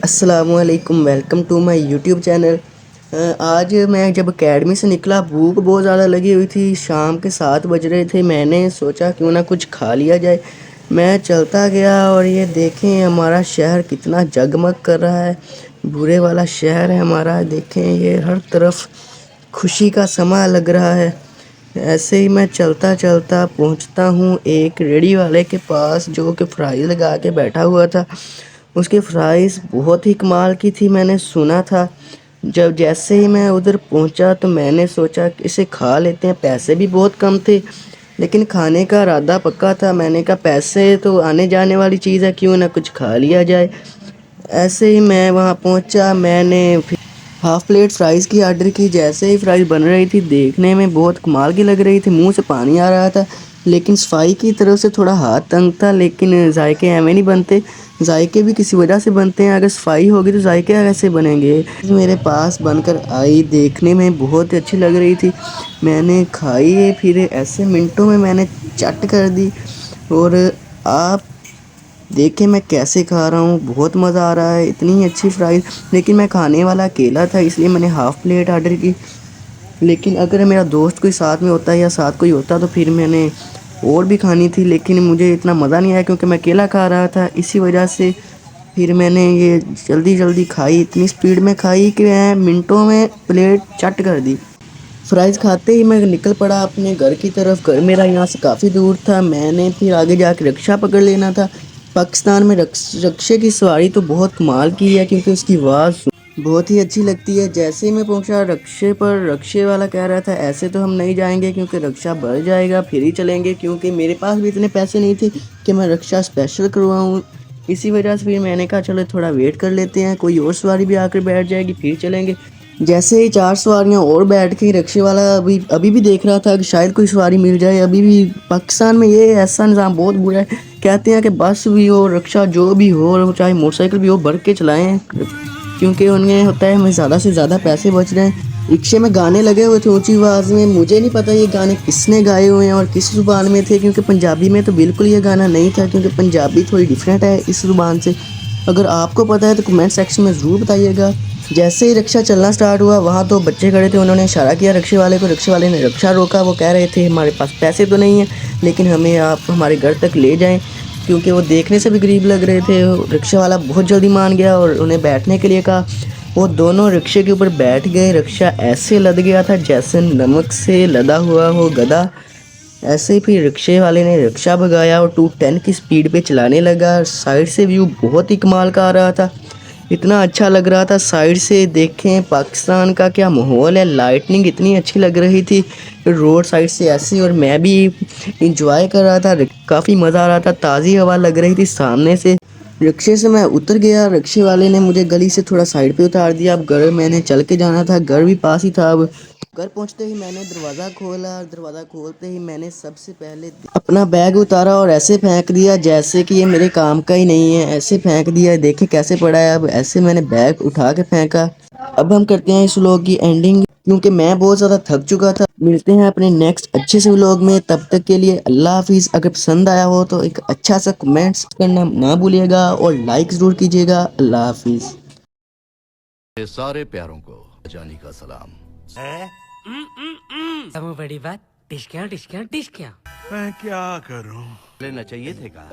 अस्सलामुअलैकुम, welcome to my YouTube channel. आज मैं जब एकेडमी से निकला, भूख बहुत ज़्यादा लगी हुई थी। शाम के 7 बज रहे थे। मैंने सोचा क्यों ना कुछ खा लिया जाए। मैं चलता गया और ये देखें हमारा शहर कितना जगमग कर रहा है। भूरे वाला शहर है हमारा। देखें ये हर तरफ खुशी का समा लग रहा है। ऐसे ही मैं चलता चलता पहुंचता हूँ एक रेडी वाले के पास, जो कि फ्राई लगा के बैठा हुआ था। उसकी फ्राइज़ बहुत ही कमाल की थी, मैंने सुना था। जब जैसे ही मैं उधर पहुंचा तो मैंने सोचा कि इसे खा लेते हैं। पैसे भी बहुत कम थे, लेकिन खाने का इरादा पक्का था। मैंने कहा पैसे तो आने जाने वाली चीज़ है, क्यों ना कुछ खा लिया जाए। ऐसे ही मैं वहाँ पहुंचा। मैंने फिर हाफ़ प्लेट फ़्राइज़ की आर्डर की। जैसे ही फ़्राइज़ बन रही थी, देखने में बहुत कमाल की लग रही थी, मुंह से पानी आ रहा था। लेकिन सफाई की तरफ से थोड़ा हाथ तंग था। लेकिन जायके एवं नहीं बनते, जायके भी किसी वजह से बनते हैं। अगर सफाई होगी तो जायके कैसे बनेंगे। मेरे पास बनकर आई, देखने में बहुत अच्छी लग रही थी। मैंने खाई, फिर ऐसे मिनटों में मैंने चट कर दी। और आप देखें मैं कैसे खा रहा हूँ, बहुत मज़ा आ रहा है। इतनी अच्छी फ्राइज़। लेकिन मैं खाने वाला अकेला था, इसलिए मैंने हाफ़ प्लेट ऑर्डर की। लेकिन अगर मेरा दोस्त कोई साथ में होता या साथ कोई होता तो फिर मैंने और भी खानी थी। लेकिन मुझे इतना मज़ा नहीं आया क्योंकि मैं अकेला खा रहा था। इसी वजह से फिर मैंने ये जल्दी जल्दी खाई, इतनी स्पीड में खाई कि मैं मिनटों में प्लेट चट कर दी। फ्राइज़ खाते ही मैं निकल पड़ा अपने घर की तरफ। घर मेरा यहाँ से काफ़ी दूर था। मैंने फिर आगे जाके रिक्शा पकड़ लेना था। पाकिस्तान में रिक्शे की सवारी तो बहुत कमाल की है, क्योंकि उसकी आवाज़ बहुत ही अच्छी लगती है। जैसे ही मैं पहुंचा रिक्शे पर, रिक्शे वाला कह रहा था ऐसे तो हम नहीं जाएंगे क्योंकि रिक्शा भर जाएगा, फिर ही चलेंगे। क्योंकि मेरे पास भी इतने पैसे नहीं थे कि मैं रिक्शा स्पेशल करवाऊँ। इसी वजह से फिर मैंने कहा चलो थोड़ा वेट कर लेते हैं, कोई और सवारी भी आकर बैठ जाएगी फिर चलेंगे। जैसे ही 4 सवारियां और बैठ गई, रिक्शे वाला अभी भी देख रहा था कि शायद कोई सवारी मिल जाए। अभी भी पाकिस्तान में ये ऐसा निज़ाम बहुत बुरा है। कहते हैं कि बस भी हो, रिक्शा जो भी हो, चाहे मोटरसाइकिल भी हो, भर के चलाएं, क्योंकि उनमें होता है हमें ज़्यादा से ज़्यादा पैसे बच रहे हैं। रिक्शे में गाने लगे हुए थे ऊंची आवाज़ में। मुझे नहीं पता ये गाने किसने गाए हुए हैं और किस ज़ुबान में थे, क्योंकि पंजाबी में तो बिल्कुल ये गाना नहीं था, क्योंकि पंजाबी थोड़ी डिफरेंट है इस ज़ुबान से। अगर आपको पता है तो कमेंट सेक्शन में ज़रूर बताइएगा। जैसे ही रिक्शा चलना स्टार्ट हुआ, वहाँ तो बच्चे खड़े थे, उन्होंने इशारा किया रिक्शे वाले को। रिक्शे वाले ने रिक्शा रोका। वो कह रहे थे हमारे पास पैसे तो नहीं है, लेकिन हमें आप हमारे घर तक ले जाएं, क्योंकि वो देखने से भी गरीब लग रहे थे। रिक्शा वाला बहुत जल्दी मान गया और उन्हें बैठने के लिए कहा। वो दोनों रिक्शे के ऊपर बैठ गए। रिक्शा ऐसे लद गया था जैसे नमक से लदा हुआ हो गधा। ऐसे ही फिर रिक्शे वाले ने रिक्शा भगाया और 210 की स्पीड पे चलाने लगा। साइड से व्यू बहुत ही कमाल का आ रहा था, इतना अच्छा लग रहा था साइड से। देखें पाकिस्तान का क्या माहौल है, लाइटनिंग इतनी अच्छी लग रही थी रोड साइड से ऐसे। और मैं भी इंजॉय कर रहा था, काफ़ी मज़ा आ रहा था, ताज़ी हवा लग रही थी सामने से। रिक्शे से मैं उतर गया। रिक्शे वाले ने मुझे गली से थोड़ा साइड पे उतार दिया। अब घर मैंने चल के जाना था, घर भी पास ही था। अब घर पहुंचते ही मैंने दरवाज़ा खोला। दरवाज़ा खोलते ही मैंने सबसे पहले अपना बैग उतारा और ऐसे फेंक दिया जैसे कि ये मेरे काम का ही नहीं है। ऐसे फेंक दिया, देखे कैसे पड़ा है। अब ऐसे मैंने बैग उठा के फेंका। अब हम करते हैं इस व्लॉग की एंडिंग, क्योंकि मैं बहुत ज़्यादा थक चुका था। मिलते हैं अपने नेक्स्ट अच्छे से व्लॉग में, तब तक के लिए अल्लाह हाफिज़। अगर पसंद आया हो तो एक अच्छा सा कमेंट्स करना ना भूलिएगा और लाइक ज़रूर कीजिएगा। अल्लाह हाफिज़। ये सारे प्यारों को जानी का सलाम है? समूह बड़ी बात टिश्कियाँ टिश्कियाँ टिश्कियाँ। मैं क्या करूं? लेना चाहिए थे का